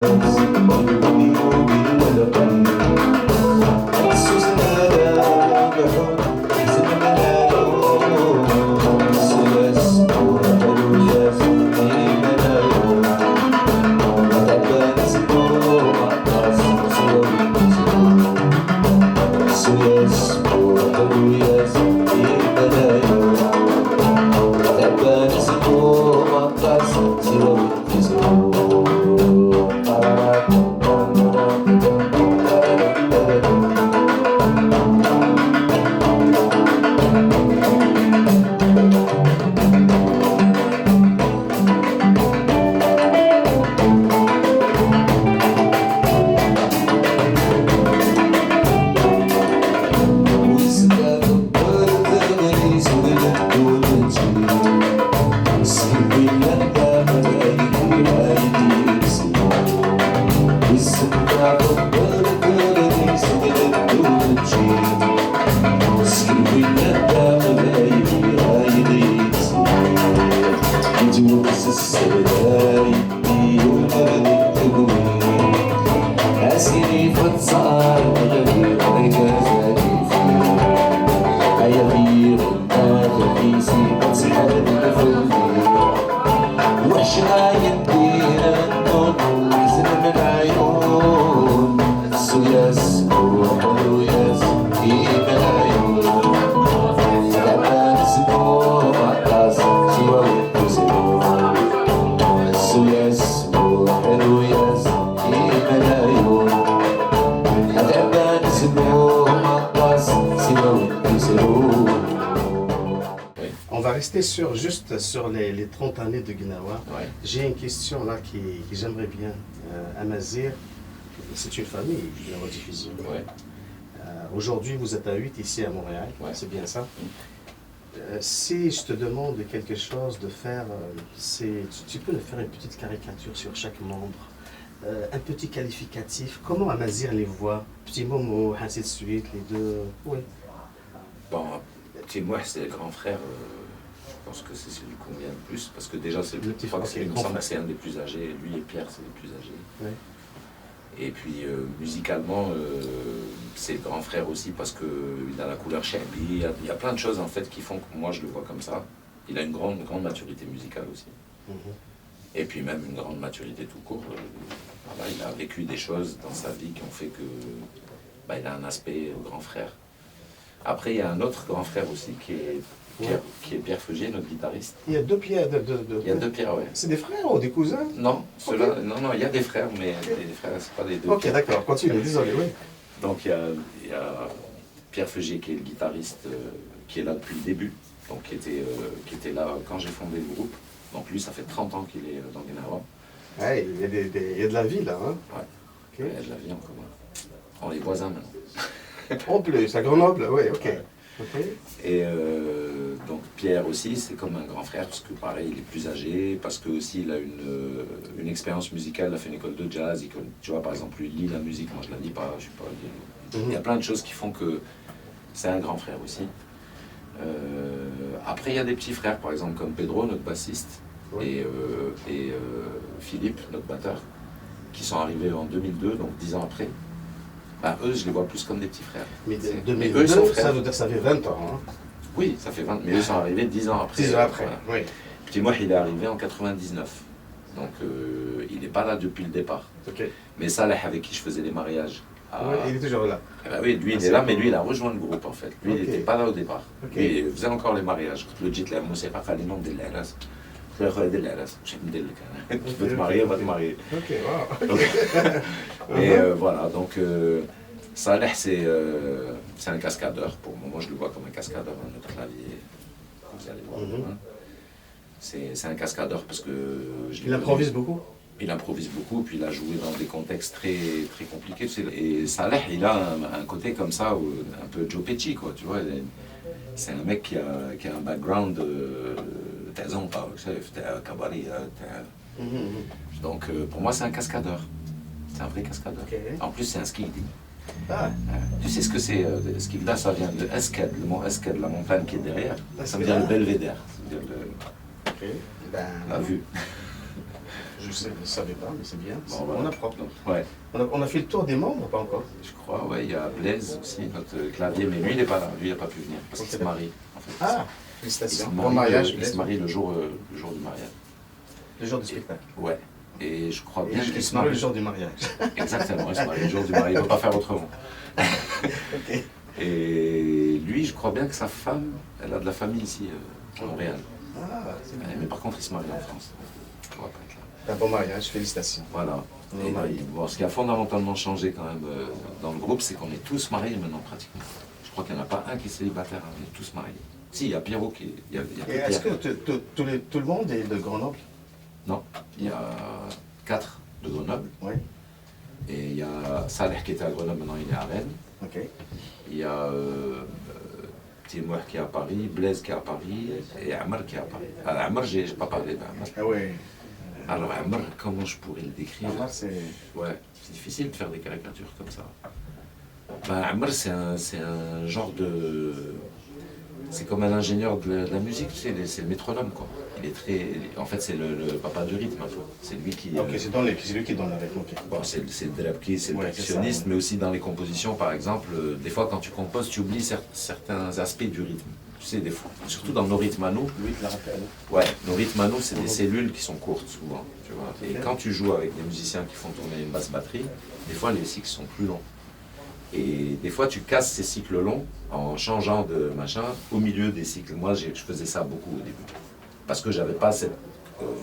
On va rester juste sur les 30 années de Gnawa. Ouais. J'ai une question là qui j'aimerais bien. Amazir, c'est une famille, Gnawa Diffusion. Ouais. Aujourd'hui, vous êtes à 8 ici à Montréal, Ouais. c'est bien ça? Si je te demande quelque chose de faire, tu peux nous faire une petite caricature sur chaque membre, un petit qualificatif. Comment Amazir les voit? Petit Momo, ainsi de suite, les deux. Oui. Bon, petit moi, c'est le grand frère. Je pense que c'est celui qu'on vient le plus, parce que déjà, c'est Le petit frère, c'est un des plus âgés. Lui et Pierre, c'est les plus âgés. Oui. Et puis, musicalement, c'est le grand frère aussi, parce qu'il a la couleur Shelby. Il y a plein de choses, en fait, qui font que moi, je le vois comme ça. Il a une grande maturité musicale aussi. Et puis même une grande maturité tout court. Voilà, il a vécu des choses dans sa vie qui ont fait que il a un aspect grand frère. Après, il y a un autre grand frère aussi qui est Pierre Feugier, notre guitariste. Il y a deux Pierres. Il y a deux Pierres, ouais. C'est des frères ou des cousins? Non, ceux-là, non, il y a des frères, mais des frères, c'est pas des deux. Ok, d'accord, continue, désolé, oui. Donc il y a Pierre Feugier qui est le guitariste, qui est là depuis le début, donc qui était là quand j'ai fondé le groupe. Donc lui, ça fait 30 ans qu'il est dans Gnawa. Ouais, il y a de la vie là, hein? Ouais. Okay. Il y a de la vie en commun. On est voisins maintenant. En plus, à Grenoble, oui, ok. Ouais. Okay. Et donc Pierre aussi, c'est comme un grand frère, parce que pareil, il est plus âgé, parce que aussi il a une expérience musicale, il a fait une école de jazz, tu vois, par exemple, lui, il lit la musique, moi je la lis pas, je suis pas... Il y a plein de choses qui font que c'est un grand frère aussi. Après, il y a des petits frères, par exemple, comme Pedro, notre bassiste, et Philippe, notre batteur, qui sont arrivés en 2002, donc 10 ans après. Ben, eux, je les vois plus comme des petits frères. Mais eux, ils sont frères. ça veut dire que ça fait 20 ans. Hein? Oui, ça fait 20, mais eux sont arrivés 10 ans après. 10 ans après, voilà. oui. Puis moi, il est arrivé en 99. Donc, il n'est pas là depuis le départ. Okay. Mais Saleh, avec qui je faisais des mariages... Oui, il est toujours là. Eh ben oui, lui, il est là, mais lui, il a rejoint le groupe, en fait. Lui, il n'était pas là au départ. Lui, il faisait encore les mariages. Le dit, la musique, pas les noms de l'Aras. Tu peux te marier, va te marier. Ok, wow. Et voilà, donc... Saleh, c'est un cascadeur. Pour moi, je le vois comme un cascadeur à notre clavier. Vous allez voir. C'est un cascadeur parce que... Il improvise beaucoup? Il improvise beaucoup, puis il a joué dans des contextes très, très compliqués. Et Saleh, il a un côté comme ça, un peu Joe Pesci, quoi, tu vois. C'est un mec qui a un background... Donc pour moi, c'est un cascadeur. C'est un vrai cascadeur. Okay. En plus, c'est un skidi. Ah. Tu sais ce que c'est, Skilda, ça vient de Esked, le mont Esked, la montagne qui est derrière. Ça veut dire le belvédère, ça veut dire la vue. Je sais, je ne savais pas, mais c'est bien. Bon, voilà. On apprend. Ouais, On a fait le tour des membres, pas encore. je crois, ouais, il y a Blaise aussi, notre clavier, mais lui il n'est pas là, lui il n'a pas pu venir, parce qu'il se marie en fait. Ah, Il se félicitations. marie, Bon mariage, il se marie le jour du mariage. le jour du spectacle. Ouais, et je crois bien Et qu'il il se marie le jour du mariage. Exactement, il se marie le jour du mariage, il ne peut pas faire autrement. Ok. Et lui, je crois bien que sa femme, elle a de la famille ici, à Montréal. Ah, c'est bien. Mais par contre, il se marie en France. On va pas être là. Un bon mariage, félicitations. Voilà. On est Et mariés. bon, ce qui a fondamentalement changé quand même dans le groupe, c'est qu'on est tous mariés maintenant pratiquement. Je crois qu'il n'y en a pas un qui est célibataire, on est tous mariés. Si, il y a Pierrot qui est. Il y a que Et est-ce Pierre. que tout le monde est de Grenoble? Non, il y a 4 de Grenoble. Oui. Et il y a Saleh qui était à Grenoble, maintenant il est à Rennes. Ok. Il y a Timouer qui est à Paris, Blaise qui est à Paris et Amr qui est à Paris. Alors Amr, j'ai pas parlé d'Amr. Ah oui. Alors Amr, comment je pourrais le décrire? Amar, c'est. Ouais, c'est difficile de faire des caricatures comme ça. Ben, Amr, c'est un genre de... C'est comme un ingénieur de la musique, tu sais, c'est le métronome, quoi. Il est très... En fait, c'est le papa du rythme, un peu. C'est lui qui... Ok, c'est lui qui donne avec. Ok. Bon, c'est le drapki, c'est le Ouais, percussionniste, c'est ça, ouais. mais aussi dans les compositions, par exemple, des fois quand tu composes, tu oublies certains aspects du rythme. Tu sais, des fois, surtout dans nos rythmes à nous, Lui, il te la rappelle. ouais, nos rythmes à nous, c'est des cellules qui sont courtes souvent, tu vois. Et Ok. quand tu joues avec des musiciens qui font tourner une basse batterie, des fois les cycles sont plus longs. Et des fois tu casses ces cycles longs en changeant de machin au milieu des cycles. Moi, je faisais ça beaucoup au début, parce que j'avais pas cette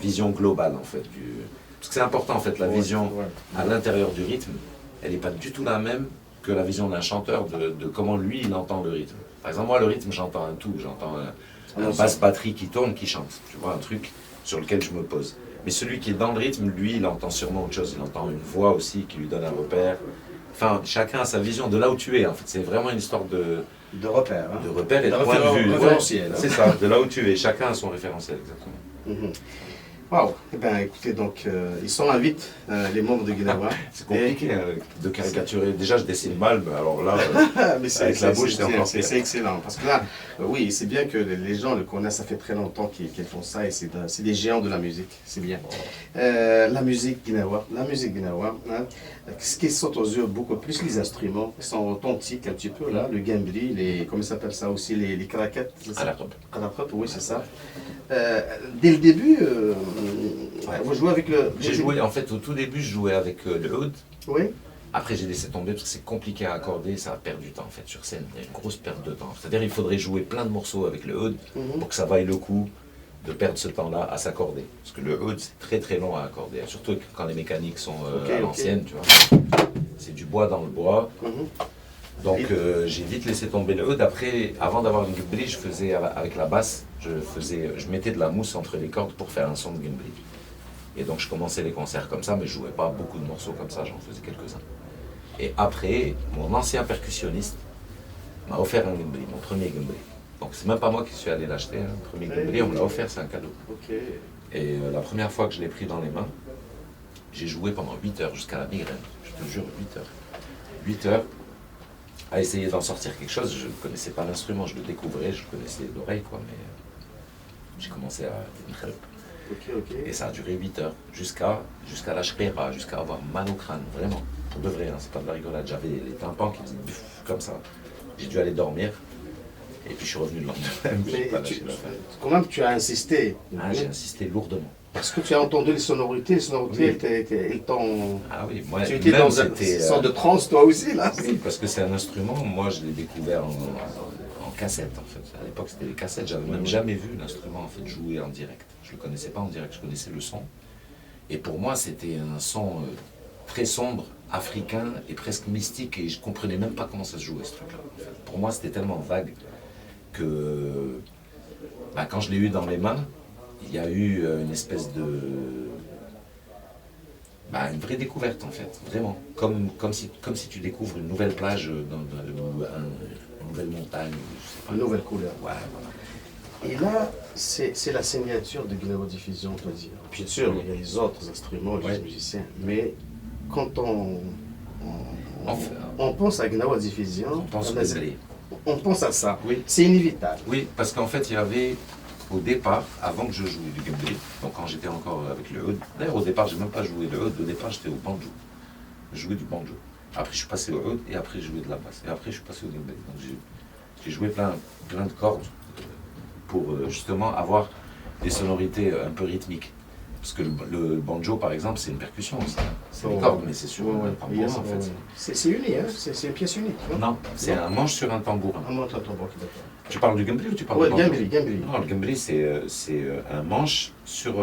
vision globale en fait. Parce que c'est important en fait, la vision Ouais. à l'intérieur du rythme, elle n'est pas du tout la même que la vision d'un chanteur de comment lui il entend le rythme. Par exemple, moi le rythme, j'entends un tout, j'entends un basse batterie qui tourne, qui chante, tu vois, un truc sur lequel je me pose. Mais celui qui est dans le rythme, lui, il entend sûrement autre chose, il entend une voix aussi qui lui donne un repère. Enfin, chacun a sa vision de là où tu es, en fait, c'est vraiment une histoire De repère. Hein. de repère et de De point de vue. référentiel, hein. C'est ça, de là où tu es, chacun a son référentiel, exactement. Mhm. Waouh. Eh bien, écoutez, donc, ils sont invités, les membres de Guinawa. C'est compliqué hein, de caricaturer. Déjà, je dessine mal, mais alors là, Mais avec la bouche, c'est bien, encore pire. c'est excellent. Parce que là, oui, c'est bien que les gens le connaissent, ça fait très longtemps qu'ils font ça et c'est des géants de la musique, c'est bien. La musique Guinawa, hein, ce qui saute aux yeux beaucoup plus, les instruments qui sont authentiques un petit peu, là, le gambri, comment ça s'appelle ça aussi, les caraquettes, c'est ça? à la robe. Karakat, oui, c'est ça. Dès le début, vous jouez avec le... J'ai joué, en fait, au tout début, je jouais avec le oud. Oui. Après, j'ai laissé tomber parce que c'est compliqué à accorder, ça perd du temps en fait sur scène. Il y a une grosse perte de temps. C'est-à-dire il faudrait jouer plein de morceaux avec le oud Mhm. pour que ça vaille le coup de perdre ce temps-là à s'accorder. Parce que le oud, c'est très très long à accorder, surtout quand les mécaniques sont Ok, à ok. l'ancienne, tu vois. C'est du bois dans le bois. Mhm. Donc j'ai vite laissé tomber le oud. Après, avant d'avoir une gumbri, je faisais avec la basse, je mettais de la mousse entre les cordes pour faire un son de gumbri. Et donc je commençais les concerts comme ça, mais je jouais pas beaucoup de morceaux comme ça, j'en faisais quelques-uns. Et après, mon ancien percussionniste m'a offert un gumbri, mon premier gumbri. Donc c'est même pas moi qui suis allé l'acheter, hein. Le premier gumbri, on me l'a offert, c'est un cadeau. Ok. Et la première fois que je l'ai pris dans les mains, j'ai joué pendant 8 heures jusqu'à la migraine. Je te jure, 8 heures. 8 heures à essayer d'en sortir quelque chose. Je ne connaissais pas l'instrument, je le découvrais, je le connaissais d'oreille, quoi, mais j'ai commencé à... Ok, ok. Et ça a duré 8 heures, jusqu'à la shkira, jusqu'à avoir mal au crâne, vraiment. Pour de vrai, hein, c'est pas de la rigolade. J'avais les tympans qui faisaient buf, comme ça. J'ai dû aller dormir. Et puis je suis revenu le lendemain. J'ai Mais pas lâché l'affaire. quand même, tu as insisté. Ah, j'ai insisté lourdement. Parce que tu as entendu les sonorités, Oui. elles t'ont... Ah oui, moi, Tu étais même dans une c'était... sorte de transe, toi aussi, là. Oui, parce que c'est un instrument, moi je l'ai découvert en cassette en fait. À l'époque c'était les cassettes, j'avais même jamais vu l'instrument en fait jouer en direct. Je le connaissais pas en direct, je connaissais le son. Et pour moi c'était un son très sombre, africain et presque mystique et je comprenais même pas comment ça se jouait ce truc-là. En fait. Pour moi c'était tellement vague que quand je l'ai eu dans les mains, il y a eu une espèce de... une vraie découverte en fait, vraiment. Comme si tu découvres une nouvelle plage, ou une nouvelle montagne, je sais pas. Une nouvelle couleur. Ouais, voilà. Et là, c'est la signature de Guinawa Diffusion, on doit dire. Bien sûr, Oui. il y a les autres instruments, les Ouais. musiciens, mais quand on Enfin, pense à Guinawa Diffusion, on pense au on désolé. on pense à ça. Oui. C'est inévitable. Oui, parce qu'en fait, il y avait au départ, avant que je joue du gambri, donc quand j'étais encore avec le oud, d'ailleurs au départ, j'ai même pas joué le oud, au départ j'étais au banjo. Je jouais du banjo. Après je suis passé au oud et après je jouais de la basse. Et après je suis passé au gambri. Donc j'ai joué plein de cordes pour justement avoir des sonorités un peu rythmiques. Parce que le banjo, par exemple, c'est une percussion aussi. C'est des cordes, mais c'est sur un tambourin, en fait. C'est uni, hein? C'est une pièce unique. Non, c'est un manche sur un tambourin. Un manche sur un tambourin, d'accord. Tu parles du gambri ou tu parles Ouais, du banjo? gambri. Non, le gambri, c'est un manche sur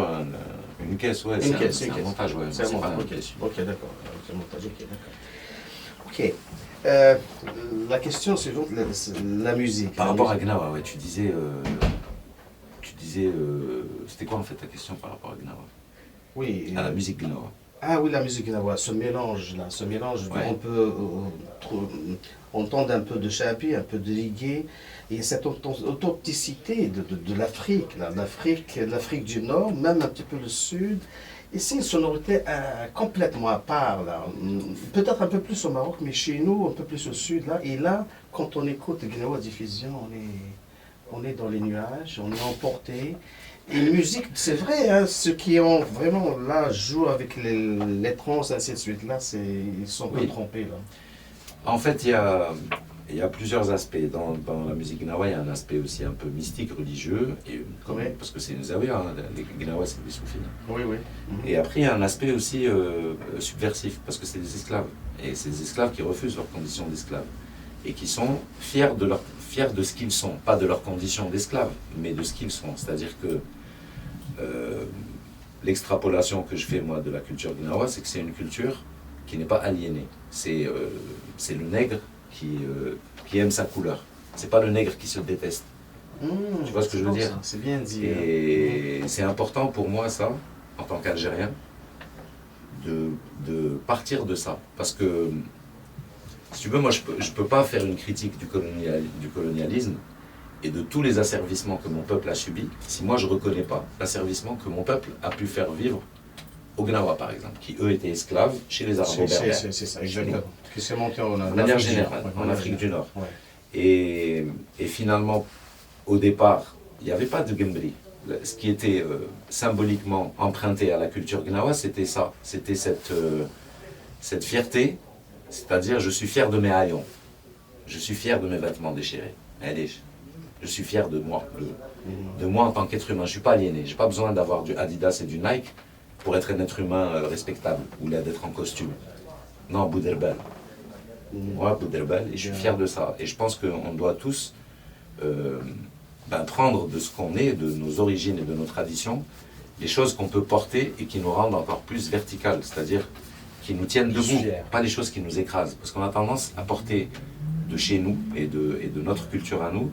une caisse, ouais. C'est un montage, ouais. C'est un montage, pas ok, d'accord. C'est un montage, ok, d'accord. Ok. La question suivante, la musique. Par rapport à Gnawa, ouais, tu disais, c'était quoi en fait ta question par rapport à Gnawa? Oui. À la musique Gnawa. Ah oui, la musique Gnawa, ce mélange-là, Ouais. on peut entendre un peu de chapi, un peu de reggae, et cette authenticité de l'Afrique, l'Afrique du Nord, même un petit peu le Sud. Et c'est une sonorité complètement à part, là. Peut-être un peu plus au Maroc, mais chez nous, un peu plus au Sud, là. Et là, quand on écoute Gnawa Diffusion, on est dans les nuages, on est emporté. Et la musique, c'est vrai, hein, ceux qui ont vraiment, là, jouent avec les trans, ainsi de suite, là, ils sont pas Oui. trompés, là. En fait, il y a plusieurs aspects. Dans la musique Gnawa, il y a un aspect aussi un peu mystique, religieux, et Ouais. parce que c'est une zaouïa, hein, les Gnawa, c'est des soufis. Oui, oui. Et après, il y a un aspect aussi subversif, parce que c'est des esclaves. Et c'est des esclaves qui refusent leurs conditions d'esclaves. Et qui sont fiers de ce qu'ils sont. Pas de leurs conditions d'esclaves, mais de ce qu'ils sont. C'est-à-dire que l'extrapolation que je fais, moi, de la culture gnawa, c'est que c'est une culture qui n'est pas aliénée. C'est le nègre qui aime sa couleur. C'est pas le nègre qui se déteste. Tu vois ce que je veux dire? C'est bien dit. Et c'est important pour moi, ça, en tant qu'Algérien, de partir de ça. Parce que, si tu veux, moi, je peux pas faire une critique du colonialisme et de tous les asservissements que mon peuple a subis si moi, je ne reconnais pas l'asservissement que mon peuple a pu faire vivre aux Gnawa, par exemple, qui, eux, étaient esclaves chez les Arabo-Berbères. C'est ça, exactement. Qui s'est monté en De manière générale, en Afrique du Nord. Ouais. Et finalement, au départ, il n'y avait pas de Gambri. Ce qui était symboliquement emprunté à la culture gnawa, c'était ça. C'était cette fierté, c'est-à-dire je suis fier de mes haillons. Je suis fier de mes vêtements déchirés. Allez, je suis fier de moi, de moi en tant qu'être humain. Je ne suis pas aliéné. Je n'ai pas besoin d'avoir du Adidas et du Nike pour être un être humain respectable ou d'être en costume. Non, Bouderbel. Moi, Bouderbel, et je suis fier de ça. Et je pense qu'on doit tous prendre de ce qu'on est, de nos origines et de nos traditions, les choses qu'on peut porter et qui nous rendent encore plus verticales, c'est-à-dire qui nous tiennent debout, pas les choses qui nous écrasent. Parce qu'on a tendance à porter de chez nous et de notre culture à nous,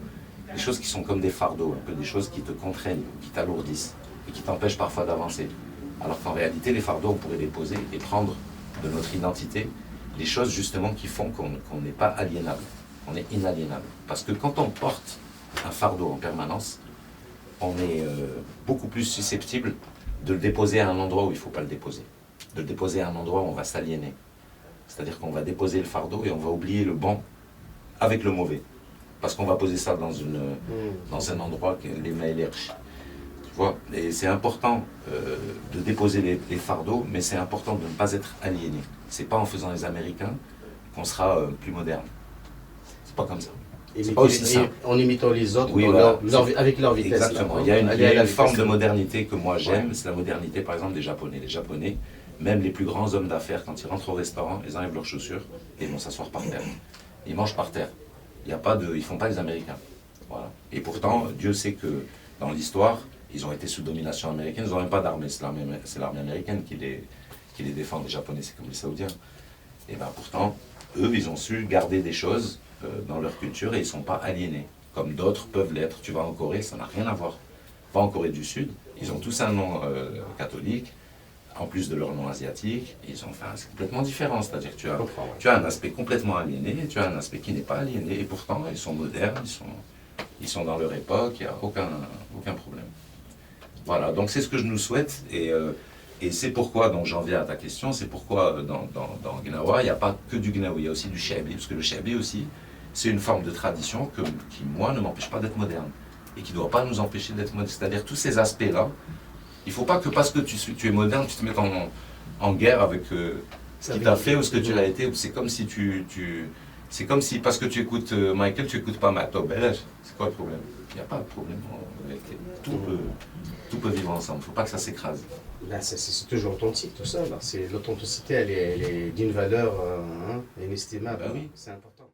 des choses qui sont comme des fardeaux, un peu des choses qui te contraignent, qui t'alourdissent et qui t'empêchent parfois d'avancer. Alors qu'en réalité, les fardeaux, on pourrait les poser et prendre de notre identité les choses justement qui font qu'on n'est pas aliénable, qu'on est inaliénable. Parce que quand on porte un fardeau en permanence, on est beaucoup plus susceptible de le déposer à un endroit où il ne faut pas le déposer. De le déposer à un endroit où on va s'aliéner. C'est-à-dire qu'on va déposer le fardeau et on va oublier le bon avec le mauvais. Parce qu'on va poser ça dans un endroit que les maïlerches. Tu vois? Et c'est important de déposer les fardeaux, mais c'est important de ne pas être aliéné. C'est pas en faisant les Américains qu'on sera plus moderne. C'est pas comme ça. C'est pas aussi simple. En imitant les autres, Oui, dans voilà. avec leur vitesse. Exactement. Là, Il y a une forme vitesse. de modernité que moi j'aime, Ouais. c'est la modernité par exemple des Japonais. Les Japonais, même les plus grands hommes d'affaires, quand ils rentrent au restaurant, ils enlèvent leurs chaussures et ils vont s'asseoir par terre. Ils mangent par terre. Il y a pas de, ils font pas les Américains. Voilà. Et pourtant, Dieu sait que dans l'histoire, ils ont été sous domination américaine, ils n'ont même pas d'armée, c'est l'armée américaine qui les défend. Les Japonais, c'est comme les Saoudiens. Et bien pourtant, eux, ils ont su garder des choses dans leur culture et ils ne sont pas aliénés, comme d'autres peuvent l'être. Tu vas en Corée, ça n'a rien à voir. Va en Corée du Sud, ils ont tous un nom catholique, en plus de leur nom asiatique, c'est complètement différent. C'est-à-dire que tu as un aspect complètement aliéné et tu as un aspect qui n'est pas aliéné. Et pourtant, ils sont modernes, ils sont dans leur époque, il n'y a aucun problème. Voilà, donc c'est ce que je nous souhaite. Et c'est pourquoi, donc j'en viens à ta question, c'est pourquoi dans Gnawa, il n'y a pas que du Gnawa, il y a aussi du Chabi, parce que le Chabi aussi, c'est une forme de tradition qui, moi, ne m'empêche pas d'être moderne. et qui ne doit pas nous empêcher d'être modernes. C'est-à-dire tous ces aspects-là, il ne faut pas que parce que tu es moderne, tu te mettes en guerre avec ce qui t'a fait ou ce que tu as été. C'est comme si c'est comme si parce que tu écoutes Michael, tu n'écoutes pas Matt Belge. C'est quoi le problème? Il n'y a pas de problème. Tout peut vivre ensemble. Il ne faut pas que ça s'écrase. Là, c'est toujours authentique tout ça. L'authenticité, elle est d'une valeur inestimable. Ben oui. C'est important.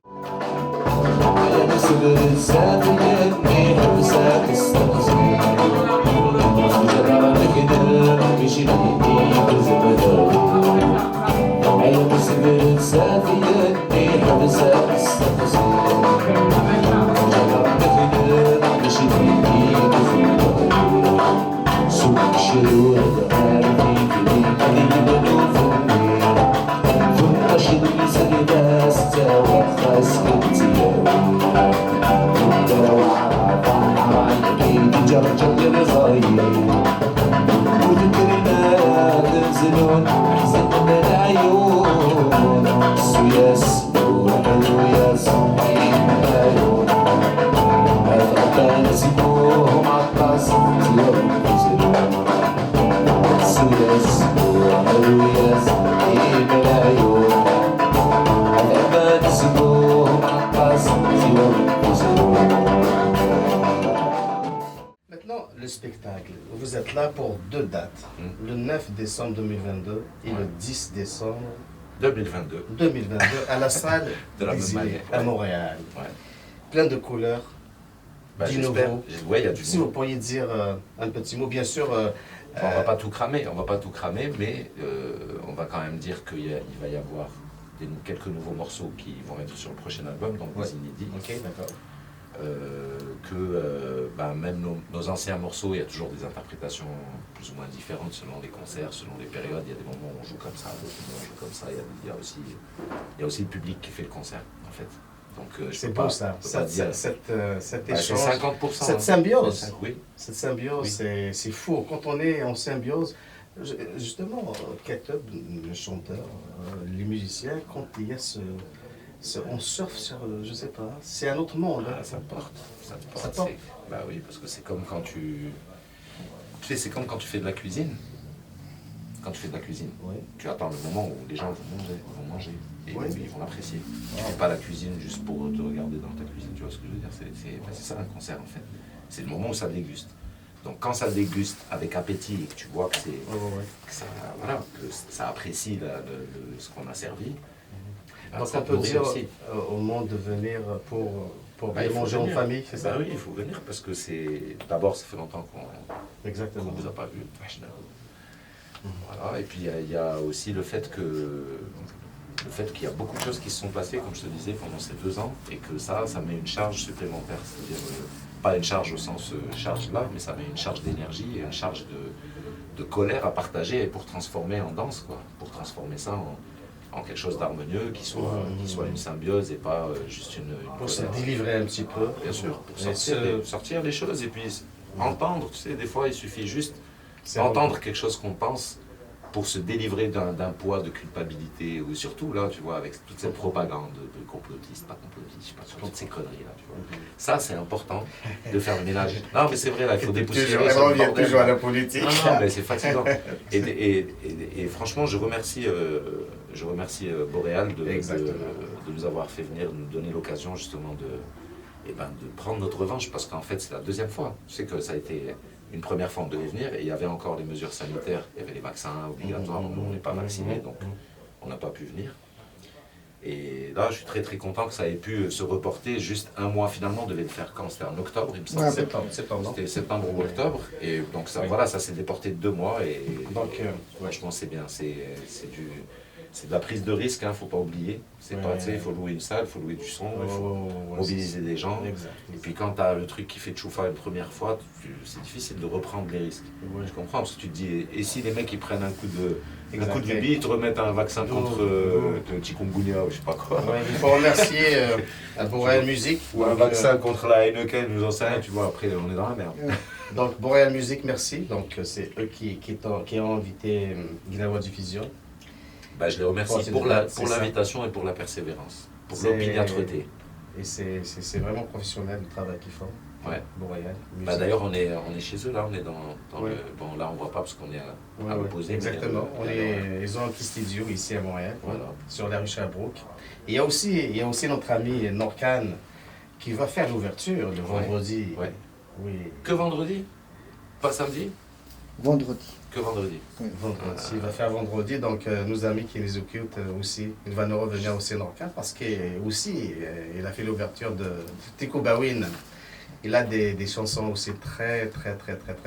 Maintenant, le spectacle. Vous êtes là pour 2 dates. Le 9 décembre 2022 et le 10 décembre 2022 à la salle de la Exilés, à Montréal. Ouais. Plein de couleurs, du j'espère. nouveau. Ouais, il y a du Si nouveau. vous pourriez dire un petit mot, bien sûr. On va pas tout cramer, mais on va quand même dire qu'il va y avoir quelques nouveaux morceaux qui vont être sur le prochain album, donc des inédits. Ok, d'accord. Même nos anciens morceaux, il y a toujours des interprétations plus ou moins différentes selon les concerts, selon les périodes. Il y a des moments où on joue comme ça, d'autres moments où on joue comme ça. Il y a aussi le public qui fait le concert, en fait. Donc, c'est beau ça, cet échange, c'est 50%. Cette symbiose. Oui. Cette symbiose, Oui. c'est fou. Quand on est en symbiose, justement, K-Tub, le chanteur, les musiciens, quand il y a on surfe sur, je sais pas, c'est un autre monde. Ah, ça te porte. Ça te porte. Bah oui, parce que c'est comme quand tu sais, c'est comme quand tu fais de la cuisine. Quand tu fais de la cuisine, tu attends le moment où les gens vont manger et ils vont l'apprécier. Tu fais pas la cuisine juste pour te regarder dans ta cuisine, tu vois ce que je veux dire? C'est ça un concert en fait. C'est le moment où ça déguste. Donc quand ça déguste avec appétit et que tu vois que, que ça apprécie ce qu'on a servi, donc on peut dire au monde de venir pour bien manger en famille, c'est ça? Oui, il faut venir parce que d'abord ça fait longtemps qu'on ne vous a pas vu. Voilà, et puis il y a aussi le fait qu'il y a beaucoup de choses qui se sont passées, comme je te disais, pendant ces 2 ans, et que ça met une charge supplémentaire, c'est-à-dire pas une charge au sens charge là, mais ça met une charge d'énergie et une charge de colère à partager et pour transformer en danse, quoi, pour transformer ça en quelque chose d'harmonieux, qui soit une symbiose et pas juste une pour se colère. délivrer un petit peu. Bien sûr, pour sortir les choses et puis entendre, tu sais, des fois il suffit juste entendre quelque chose qu'on pense pour se délivrer d'un poids de culpabilité, ou surtout là, tu vois, avec toute cette propagande de complotiste, pas complotiste, je sais pas, toutes ces conneries là, tu vois. Ça, c'est important de faire le ménage. Non, mais c'est vrai, là, il faut dépoussiérer. On revient toujours à la politique. Non, mais c'est fatigant. Et franchement, je remercie Boréal de nous avoir fait venir, de nous donner l'occasion justement de prendre notre revanche, parce qu'en fait, c'est la 2e fois. Je sais que ça a été une première fois, on devait venir, et il y avait encore les mesures sanitaires, il y avait les vaccins obligatoires, nous on n'est pas vaccinés, donc on n'a pas pu venir. Et là, je suis très très content que ça ait pu se reporter juste 1 mois finalement, on devait le faire quand? C'était en octobre, il me semble. Septembre. C'était septembre ou octobre, et donc ça, voilà, ça s'est déporté de 2 mois, et donc franchement c'est bien, c'est de la prise de risque, hein, faut pas oublier. C'est pas, tu sais, il faut louer une salle, il faut louer du son, il faut mobiliser des gens. Et puis quand tu as le truc qui fait tchoufa une première fois, c'est difficile de reprendre les risques. Je comprends, parce que tu te dis, et si les mecs ils prennent un coup de bille, ils te remettent un vaccin contre le chikungunya ou je sais pas quoi. Il faut remercier à Boréal Music. Ou un vaccin contre la Heineken, nous en savons, tu vois, après on est dans la merde. Donc Boréal Music, merci. Donc c'est eux qui ont invité Gnawa Diffusion. Je les remercie pour l'invitation et pour la persévérance, pour l'opiniâtreté. Et c'est vraiment professionnel le travail qu'ils font. Ouais. Montréal. Bah, d'ailleurs, on est chez eux, là, on est dans Ouais. le... Bon, là, on voit pas parce qu'on est Ouais, à ouais, l'opposé. exactement. Mais, Ils ont un petit studio ici à Montréal, Voilà. sur la rue Sherbrooke. Il y a aussi notre ami Norcan qui va faire l'ouverture le vendredi. Ouais. Oui, Que vendredi? Pas samedi? Vendredi. Que vendredi. Oui. vendredi. Il va faire vendredi, donc nos amis qui les occupent aussi, il va nous revenir aussi Norcan parce qu'il il a fait l'ouverture de Tico Bawin. Il a des chansons aussi très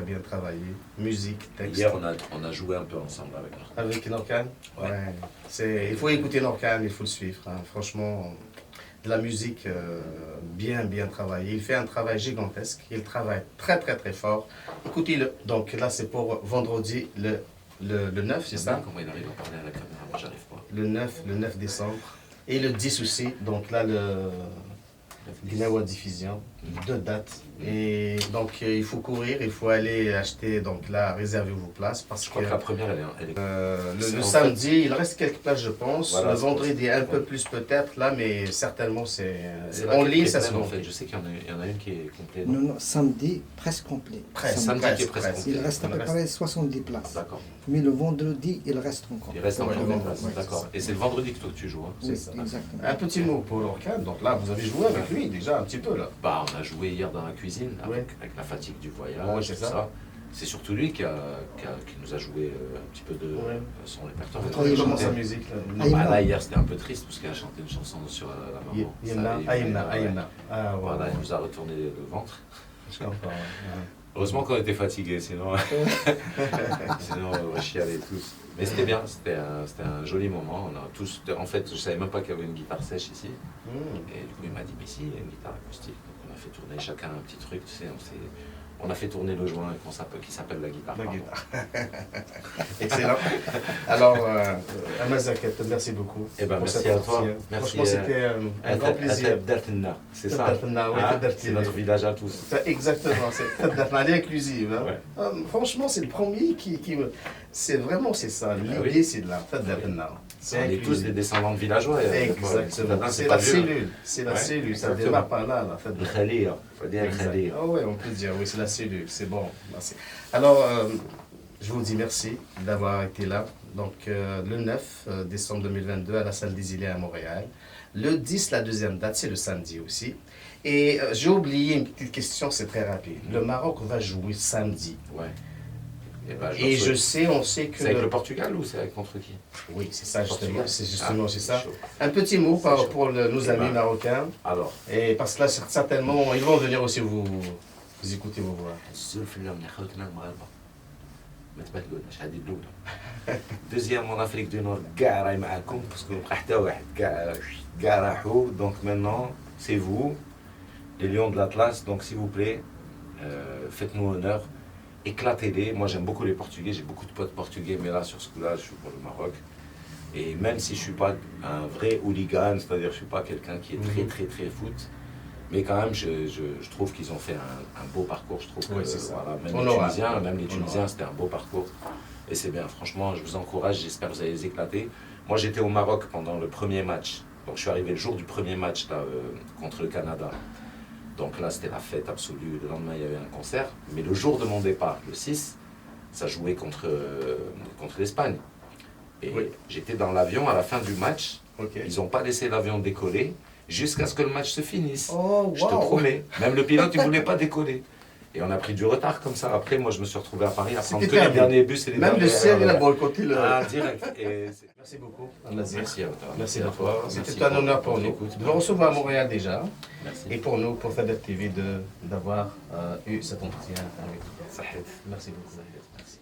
bien travaillées. Musique, texte. Hier, on a joué un peu ensemble avec leur... Avec Norcan? Ouais. Il faut écouter Norcan, il faut le suivre. Hein. Franchement, de la musique bien travaillée. Il fait un travail gigantesque. Il travaille très fort. Écoutez-le. Donc là, c'est pour vendredi le 9, c'est ça? Comment il arrive à parler à la caméra? Moi, j'arrive pas. Le 9 décembre. Et le 10 aussi. Donc là, le Gnawa Diffusion, 2 dates. Et donc, il faut courir, il faut aller acheter. Donc là, réservez vos places parce Je crois que la première, elle est... le en samedi, il reste quelques places, je pense. Voilà, le je vendredi, pense. un peu plus peut-être, là, mais certainement, c'est la en qui ligne, est ça pleine, se en vend. fait. Je sais qu'il y en a une qui est complète. Non, samedi, presque complet. Presque, Samedi qui est presque presque. Il complet. reste à peu près 70 Ah, places. d'accord. Mais le vendredi, il reste encore. Il reste Ouais, encore le des vendredi, places. ouais, D'accord. c'est Et c'est le vendredi que toi que tu joues. Hein. Oui, ça. exactement. Un petit mot pour Lorcan. Donc là, vous avez joué avec lui déjà un petit peu, là. Bah, on a joué hier dans la cuisine Ouais. avec la fatigue du voyage, Ouais, c'est tout ça. ça. C'est surtout lui qui nous a joué un petit peu de Ouais. son répertoire. Ah, il Comment chantait. sa musique, là? Ah, il Bah, a- là, hier, c'était un peu triste parce qu'il a chanté une chanson sur la maman. Aïmna. Ouais. Ah, ouais. Voilà, il nous a retourné le ventre. Je comprends. Ouais. Heureusement qu'on était fatigués, sinon, sinon on chialait tous. Mais c'était bien, c'était un joli moment. On a tous, en fait, je savais même pas qu'il y avait une guitare sèche ici. Et du coup, il m'a dit, mais si, il y a une guitare acoustique. Donc, on a fait tourner chacun un petit truc, tu sais, on a fait tourner le joint qui s'appelle la guitare. La pardon. guitare. Excellent. Alors, Amazaket, merci beaucoup. Eh ben, pour merci cet à toi. entretien. Merci, Franchement, c'était un grand plaisir. C'est ça. Tadartna, oui, Hein, Tadartna. c'est notre village à tous. Exactement, c'est Tadartna, elle est inclusive. Hein. Ouais. Franchement, c'est le premier qui me... C'est vraiment, c'est ça. L'idée, oui. c'est de là. Tadartna. On est tous des descendants de villageois. Exactement. C'est C'est la pas dur. cellule. C'est la Ouais, cellule. Ça exactement. démarre par là. Le khalir, faut dire le khalir. Ah ouais, on peut dire, oui, c'est la cellule, c'est bon, merci. Alors, je vous dis merci d'avoir été là. Donc, le 9 décembre 2022 à la salle des Îlets à Montréal. Le 10, la deuxième date, c'est le samedi aussi. Et j'ai oublié une petite question, c'est très rapide. Le Maroc va jouer samedi. Ouais. Et, ben, Et on sait que... C'est avec le Portugal ou c'est avec contre qui? Oui, c'est ça, justement, Portugal. c'est justement, Ah, c'est ça. chaud. Un petit mot C'est chaud. pour nos Eh amis ben. marocains. Alors, Et parce que là, certainement, ils vont venir aussi vous écouter vos voix. الزلف اللي من خوتنا المغاربه ما تبهدلوناش هذه الاولى. دوزيام en Afrique du Nord كاع راهي معاكم باسكو مابقى حتى واحد كاع راحوا donc maintenant c'est vous les lions de l'Atlas donc s'il vous plaît faites-nous honneur éclatez-les. Moi j'aime beaucoup les Portugais, j'ai beaucoup de potes portugais mais là sur ce coup-là je suis pour le Maroc. Et même si je suis pas un vrai hooligan, c'est-à-dire je suis pas quelqu'un qui est très foot, mais quand même je trouve qu'ils ont fait un beau parcours. Je trouve Oui, que c'est ça. voilà, Honorable. même les Tunisiens, c'était un beau parcours. Et c'est bien, franchement, je vous encourage, j'espère que vous allez les éclater. Moi j'étais au Maroc pendant le premier match, donc je suis arrivé le jour du premier match là, contre le Canada. Donc là c'était la fête absolue, le lendemain il y avait un concert, mais le jour de mon départ, le 6, ça jouait contre l'Espagne. Et Oui. j'étais dans l'avion à la fin du match. Ok. Ils n'ont pas laissé l'avion décoller jusqu'à ce que le match se finisse. Oh, Je te promets. Même le pilote, il ne voulait pas décoller. Et on a pris du retard comme ça. Après, moi, je me suis retrouvé à Paris à prendre C'était que les perdu. derniers bus et les Même le derniers... ciel, il a boycotté le... Ah, direct. Merci beaucoup. Merci à toi. Merci à Merci toi. Merci C'était un honneur pour nous l'écoute. de vous recevoir à Montréal déjà. Merci. Et pour nous, pour FEDER TV, d'avoir eu cet entretien avec vous. Sahid. Merci beaucoup. Merci.